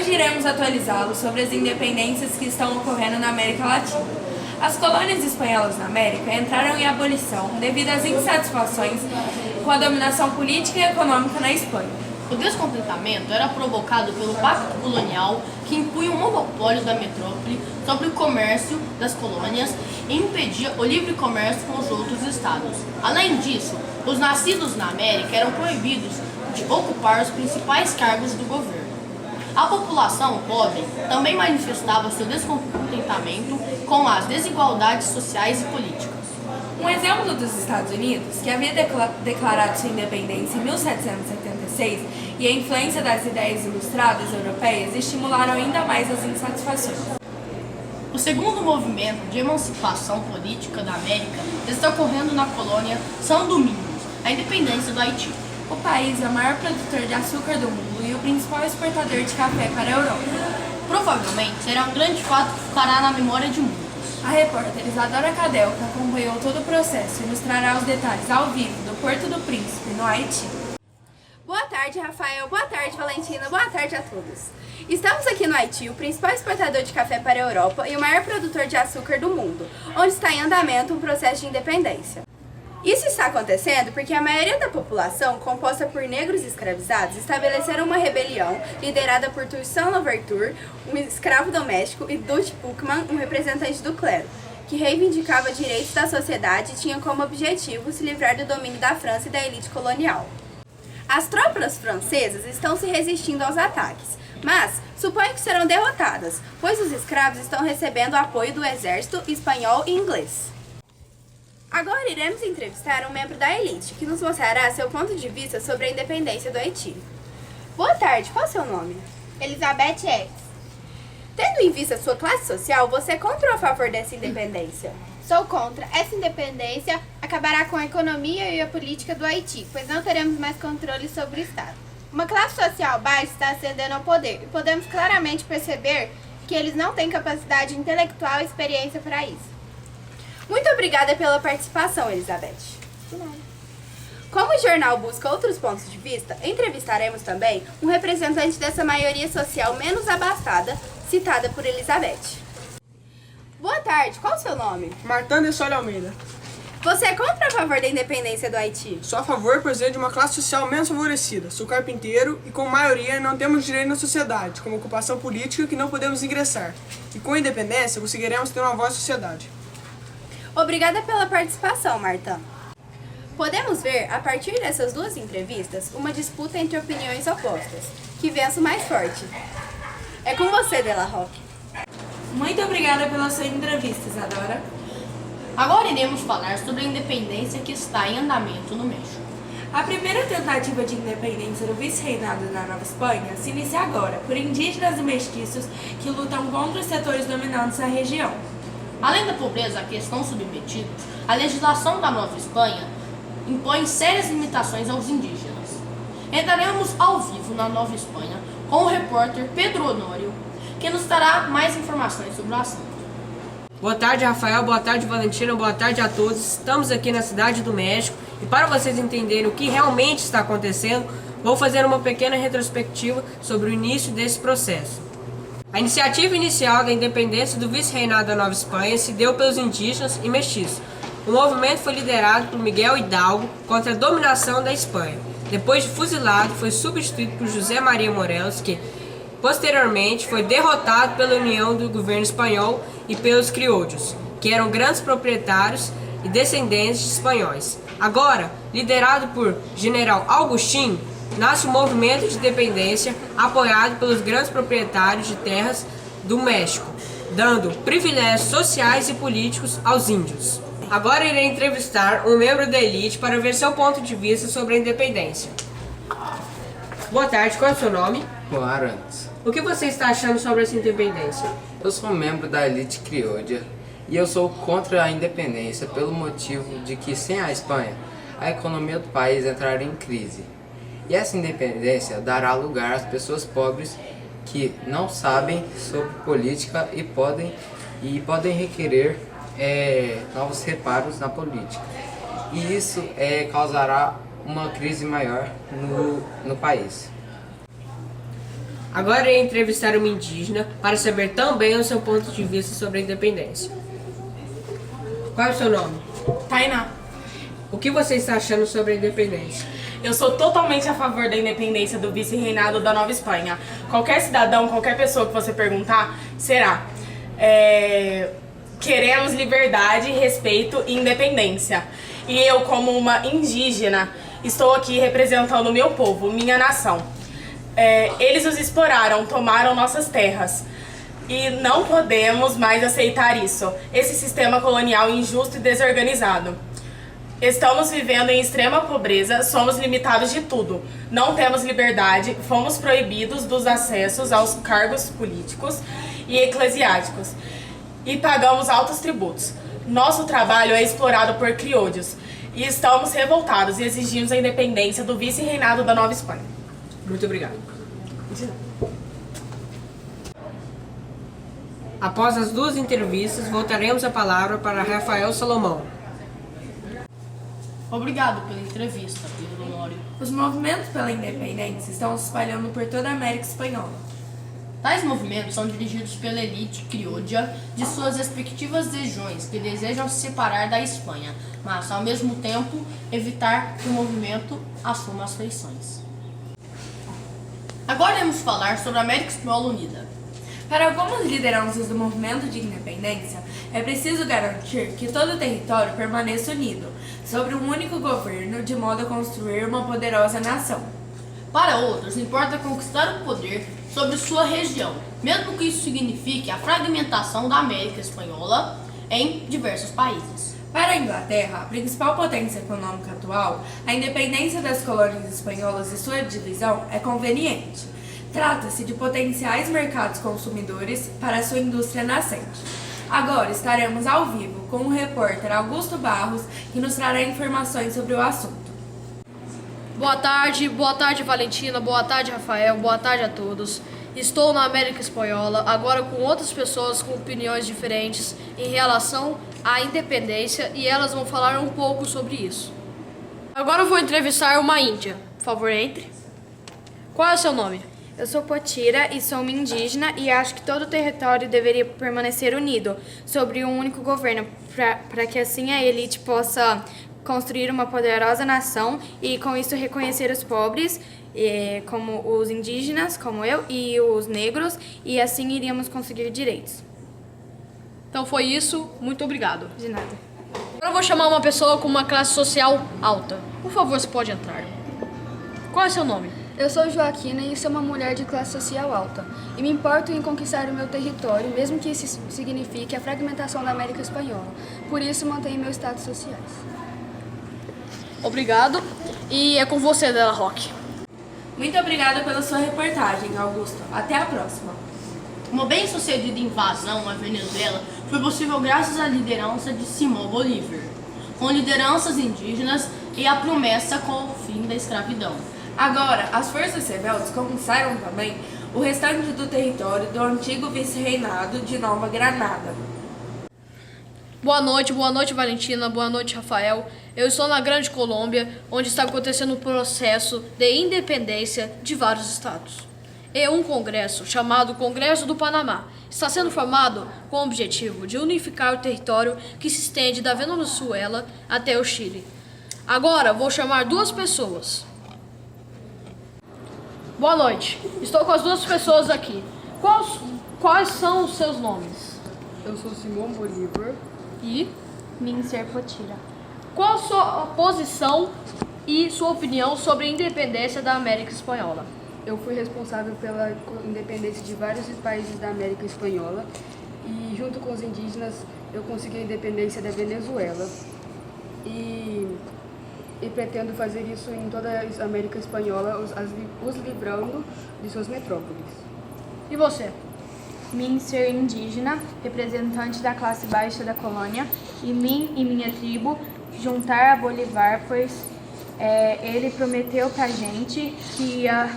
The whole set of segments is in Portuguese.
Hoje iremos atualizá-lo sobre as independências que estão ocorrendo na América Latina. As colônias espanholas na América entraram em abolição devido às insatisfações com a dominação política e econômica na Espanha. O descontentamento era provocado pelo pacto colonial que impunha o monopólio da metrópole sobre o comércio das colônias e impedia o livre comércio com os outros estados. Além disso, os nascidos na América eram proibidos de ocupar os principais cargos do governo. A população pobre também manifestava seu descontentamento com as desigualdades sociais e políticas. Um exemplo dos Estados Unidos, que havia declarado sua independência em 1776, e a influência das ideias ilustradas europeias estimularam ainda mais as insatisfações. O segundo movimento de emancipação política da América está ocorrendo na colônia São Domingos, a independência do Haiti. O país é o maior produtor de açúcar do mundo e o principal exportador de café para a Europa. Provavelmente será um grande fato que ficará na memória de muitos. A repórter Isadora Cadel, que acompanhou todo o processo e nos trará os detalhes ao vivo do Porto do Príncipe, no Haiti. Boa tarde, Rafael. Boa tarde, Valentina. Boa tarde a todos. Estamos aqui no Haiti, o principal exportador de café para a Europa e o maior produtor de açúcar do mundo, onde está em andamento um processo de independência. Isso está acontecendo porque a maioria da população, composta por negros escravizados, estabeleceram uma rebelião liderada por Toussaint Louverture, um escravo doméstico, e Dutch Buchmann, um representante do clero, que reivindicava direitos da sociedade e tinha como objetivo se livrar do domínio da França e da elite colonial. As tropas francesas estão se resistindo aos ataques, mas suponho que serão derrotadas, pois os escravos estão recebendo apoio do exército espanhol e inglês. Agora iremos entrevistar um membro da elite, que nos mostrará seu ponto de vista sobre a independência do Haiti. Boa tarde, qual é o seu nome? Elizabeth X. Tendo em vista sua classe social, você é contra ou a favor dessa independência? Sou contra. Essa independência acabará com a economia e a política do Haiti, pois não teremos mais controle sobre o Estado. Uma classe social baixa está ascendendo ao poder e podemos claramente perceber que eles não têm capacidade intelectual e experiência para isso. Muito obrigada pela participação, Elizabeth. De nada. Como o jornal busca outros pontos de vista, entrevistaremos também um representante dessa maioria social menos abastada, citada por Elizabeth. Boa tarde, qual o seu nome? Martin de Solé Almeida. Você é contra ou a favor da independência do Haiti? Sou a favor, pois venho de uma classe social menos favorecida. Sou carpinteiro e, como maioria, não temos direito na sociedade, como ocupação política que não podemos ingressar. E com a independência, conseguiremos ter uma voz na sociedade. Obrigada pela participação, Marta. Podemos ver, a partir dessas duas entrevistas, uma disputa entre opiniões opostas, que vence o mais forte. É com você, Della Roque. Muito obrigada pela sua entrevista, Isadora. Agora iremos falar sobre a independência que está em andamento no México. A primeira tentativa de independência do vice-reinado da Nova Espanha se inicia agora, por indígenas e mestiços que lutam contra os setores dominantes na região. Além da pobreza a que estão submetidos, a legislação da Nova Espanha impõe sérias limitações aos indígenas. Entraremos ao vivo na Nova Espanha com o repórter Pedro Honório, que nos dará mais informações sobre o assunto. Boa tarde, Rafael. Boa tarde, Valentina. Boa tarde a todos. Estamos aqui na cidade do México e para vocês entenderem o que realmente está acontecendo, vou fazer uma pequena retrospectiva sobre o início desse processo. A iniciativa inicial da independência do vice-reinado da Nova Espanha se deu pelos indígenas e mestiços. O movimento foi liderado por Miguel Hidalgo contra a dominação da Espanha. Depois de fuzilado, foi substituído por José Maria Morelos, que posteriormente foi derrotado pela união do governo espanhol e pelos criollos, que eram grandes proprietários e descendentes de espanhóis. Agora, liderado por General Agustín, nasce um movimento de independência apoiado pelos grandes proprietários de terras do México, dando privilégios sociais e políticos aos índios. Agora irei entrevistar um membro da elite para ver seu ponto de vista sobre a independência. Boa tarde, qual é o seu nome? Juan Arantes. O que você está achando sobre essa independência? Eu sou membro da elite criolla e eu sou contra a independência pelo motivo de que sem a Espanha, a economia do país entraria em crise. E essa independência dará lugar às pessoas pobres que não sabem sobre política e podem requerer novos reparos na política. E isso causará uma crise maior no país. Agora irei entrevistar uma indígena para saber também o seu ponto de vista sobre a independência. Qual é o seu nome? Tainá, O que você está achando sobre a independência? eu sou totalmente a favor da independência do vice-reinado da Nova Espanha. Qualquer cidadão, qualquer pessoa que você perguntar, será. Queremos liberdade, respeito e independência. E eu, como uma indígena, estou aqui representando o meu povo, minha nação. Eles nos exploraram, tomaram nossas terras. E não podemos mais aceitar isso. Esse sistema colonial injusto e desorganizado. Estamos vivendo em extrema pobreza, somos limitados de tudo. Não temos liberdade, fomos proibidos dos acessos aos cargos políticos e eclesiásticos. E pagamos altos tributos. Nosso trabalho é explorado por criolhos. E estamos revoltados e exigimos a independência do vice-reinado da Nova Espanha. Muito obrigado. Após as duas entrevistas, voltaremos a palavra para Rafael Salomão. Obrigado pela entrevista, Pedro Honório. Os movimentos pela independência estão se espalhando por toda a América Espanhola. Tais movimentos são dirigidos pela elite criolha de suas respectivas regiões que desejam se separar da Espanha, mas, ao mesmo tempo, evitar que o movimento assuma as feições. Agora iremos falar sobre a América Espanhola Unida. Para algumas lideranças do movimento de independência, é preciso garantir que todo o território permaneça unido, sobre um único governo, de modo a construir uma poderosa nação. Para outros, importa conquistar o poder sobre sua região, mesmo que isso signifique a fragmentação da América Espanhola em diversos países. Para a Inglaterra, a principal potência econômica atual, a independência das colônias espanholas e sua divisão é conveniente. Trata-se de potenciais mercados consumidores para sua indústria nascente. Agora estaremos ao vivo com o repórter Augusto Barros, que nos trará informações sobre o assunto. Boa tarde Valentina, boa tarde Rafael, boa tarde a todos. Estou na América Espanhola, agora com outras pessoas com opiniões diferentes em relação à independência e elas vão falar um pouco sobre isso. Agora eu vou entrevistar uma índia. Por favor, entre. Qual é o seu nome? Eu sou Potira e sou uma indígena e acho que todo o território deveria permanecer unido sobre um único governo, para que assim a elite possa construir uma poderosa nação e com isso reconhecer os pobres, como os indígenas, como eu, e os negros, e assim iríamos conseguir direitos. Então foi isso, muito obrigado. De nada. Agora eu vou chamar uma pessoa com uma classe social alta. Por favor, você pode entrar. Qual é seu nome? Eu sou Joaquina e sou uma mulher de classe social alta. E me importo em conquistar o meu território, mesmo que isso signifique a fragmentação da América Espanhola. Por isso, mantenho meus status sociais. Obrigado. E é com você, Della Roque. Muito obrigada pela sua reportagem, Augusto. Até a próxima. Uma bem-sucedida invasão à Venezuela foi possível graças à liderança de Simão Bolívar, com lideranças indígenas e a promessa com o fim da escravidão. Agora, as forças rebeldes conquistaram também o restante do território do antigo vice-reinado de Nova Granada. Boa noite Valentina, boa noite Rafael. Eu estou na Grande Colômbia, onde está acontecendo o processo de independência de vários estados. E um congresso, chamado Congresso do Panamá, está sendo formado com o objetivo de unificar o território que se estende da Venezuela até o Chile. Agora vou chamar duas pessoas. Boa noite, estou com as duas pessoas aqui. Quais são os seus nomes? Eu sou Simão Bolívar E Mincer Potira. qual a sua posição e sua opinião sobre a independência da América Espanhola? Eu fui responsável pela independência de vários países da América Espanhola e, junto com os indígenas, eu consegui a independência da Venezuela e pretendo fazer isso em toda a América Espanhola, os livrando de suas metrópoles. E você? Mincer indígena, representante da classe baixa da colônia, e mim e minha tribo juntar a Bolívar, pois ele prometeu pra gente que ia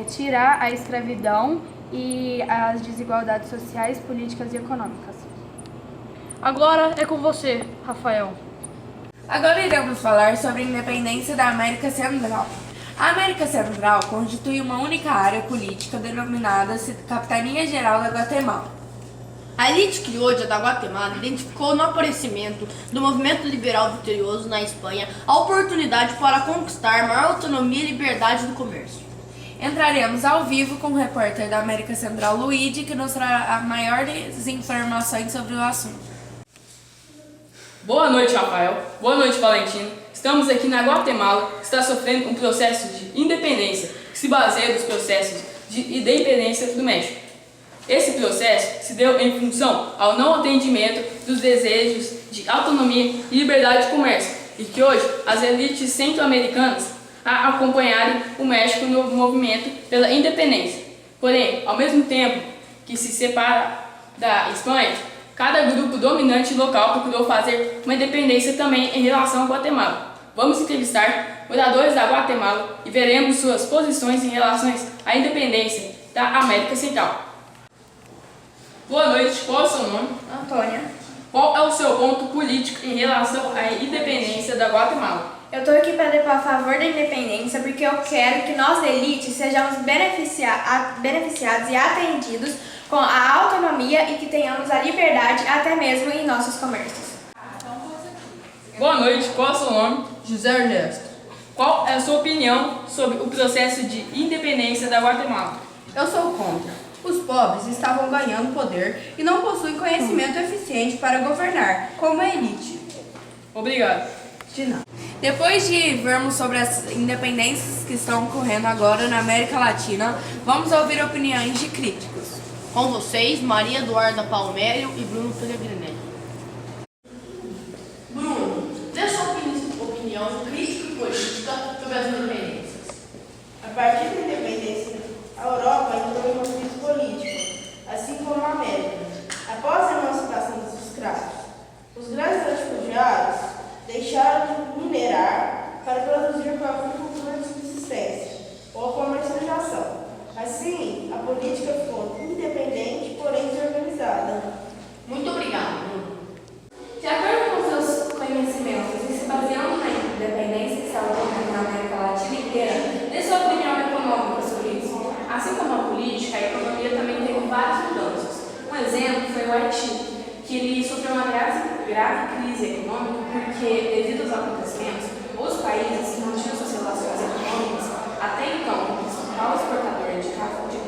tirar a escravidão e as desigualdades sociais, políticas e econômicas. Agora é com você, Rafael. Agora iremos falar sobre a independência da América Central. A América Central constitui uma única área política denominada Capitania Geral da Guatemala. A elite criolla da Guatemala identificou no aparecimento do movimento liberal vitorioso na Espanha a oportunidade para conquistar maior autonomia e liberdade do comércio. Entraremos ao vivo com o repórter da América Central, Luigi, que nos trará maiores informações sobre o assunto. Boa noite, Rafael. Boa noite, Valentino. Estamos aqui na Guatemala, que está sofrendo um processo de independência que se baseia nos processos de independência do México. Esse processo se deu em função ao não atendimento dos desejos de autonomia e liberdade de comércio, e que hoje as elites centro-americanas acompanharem o México no movimento pela independência. Porém, ao mesmo tempo que se separa da Espanha, cada grupo dominante local procurou fazer uma independência também em relação à Guatemala. Vamos entrevistar moradores da Guatemala e veremos suas posições em relação à independência da América Central. Boa noite, qual é o seu nome? Antônia. Qual é o seu ponto político em relação à independência da Guatemala? Eu estou aqui para depor a favor da independência porque eu quero que nós, elites, sejamos beneficiados e atendidos com a autonomia e que tenhamos a liberdade até mesmo em nossos comércios. Boa noite, qual é o seu nome? José Ernesto. Qual é a sua opinião sobre o processo de independência da Guatemala? Eu sou contra. Os pobres estavam ganhando poder e não possuem conhecimento eficiente para governar, como a elite. Obrigado. De nada. Depois de vermos sobre as independências que estão ocorrendo agora na América Latina, vamos ouvir opiniões de críticos. Com vocês, Maria Eduarda Palmério e Bruno Pellegrinelli. Bruno, dê sua opinião crítica e política sobre as independências. A partir da independência, a Europa entrou em uma crise política, assim como a América. Após a emancipação dos escravos, os grandes latifundiários deixaram de minerar para produzir com a agricultura de subsistência ou a comercialização. Assim, a política ficou independente, porém desorganizada. Muito obrigado, Bruno. De acordo com seus conhecimentos e se baseando na independência que está ocorrendo na América Latina inteira, dê sua opinião econômica sobre isso. Assim como a política, a economia também teve várias mudanças. Um exemplo foi o Haiti, que ele sofreu uma grave crise econômica porque, devido aos acontecimentos, os países que não tinham suas relações econômicas, até então o principal exportador de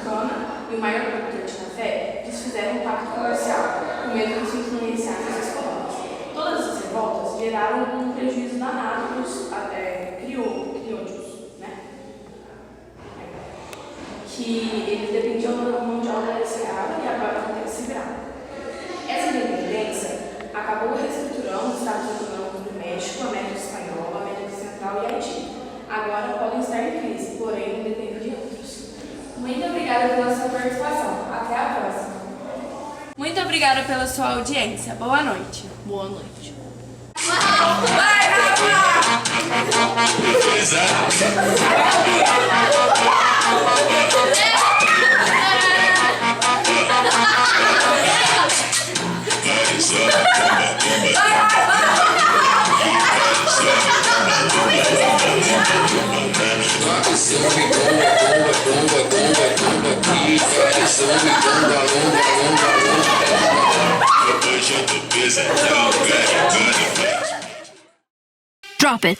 cana e o maior produtor de café, desfizeram um pacto comercial, com medo de se influenciar nas colônias. Todas as revoltas geraram um prejuízo danado para os crioulos, né? Que eles dependiam da mão de obra escrava e agora vão ter que se virar. Essa independência acabou reestruturando os estados econômicos do México, América Espanhola, América Central e Haiti. Agora podem estar em crise, porém não dependem de outros. Muito obrigada pela sua participação. Até a próxima. Muito obrigada pela sua audiência. Boa noite. Boa noite. Vai, Rafa! Drop it.